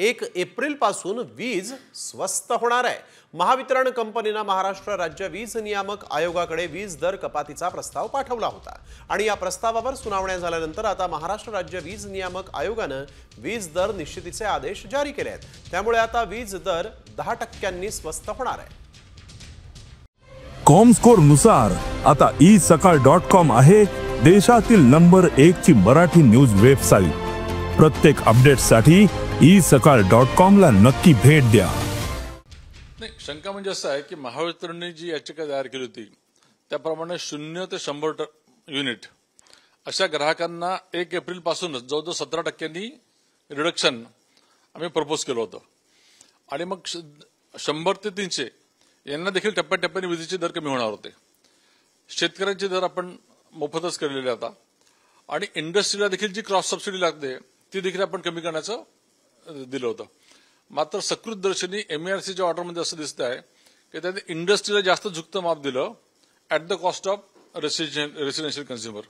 1 April पासून वीज स्वस्त होणार आहे। महावितरण कंपनीने महाराष्ट्र राज्य वीज नियामक आयोगाकडे वीज दर कपातीचा प्रस्ताव पाठवला होता आणि या प्रस्तावावर सुनावण्या झाल्यानंतर आता महाराष्ट्र राज्य वीज नियामक आयोगाने वीज दर निश्चितीचे आदेश जारी केले आहेत। त्यामुळे आता वीज दर 10% स्वस्त होणार आहे। कॉमस्कोर नुसार आता isakal.com आहे देशातील नंबर 1 ची मराठी न्यूज वेबसाईट। प्रत्येक अपडेटसाठी isakal.com ला नक्की भेट द्या। नाही, शंका म्हणजे असं आहे की महावितरणने जी याचिका तयार केली होती त्याप्रमाणे 0 ते 100 युनिट अशा ग्राहकांना 1 एप्रिल पासूनच जवळजवळ 17% रिडक्शन आम्ही प्रपोज केलं होतं आणि मग 100 ते 300 यांना देखील टप्प्याटप्प्याने विजेचे दर कमी होणार होते। शेतकऱ्यांचे दर आपण मोफतच केलेले आता आणि इंडस्ट्रीला देखील जी क्रॉस सबसिडी लागते ती देखील आपण कमी करण्याचं दिलं होतं। मात्र सकृतदर्शनी MERCच्या ऑर्डरमध्ये असं दिसत आहे की त्याने इंडस्ट्रीला जास्त झुकतं माप दिलं at the cost of residential consumer.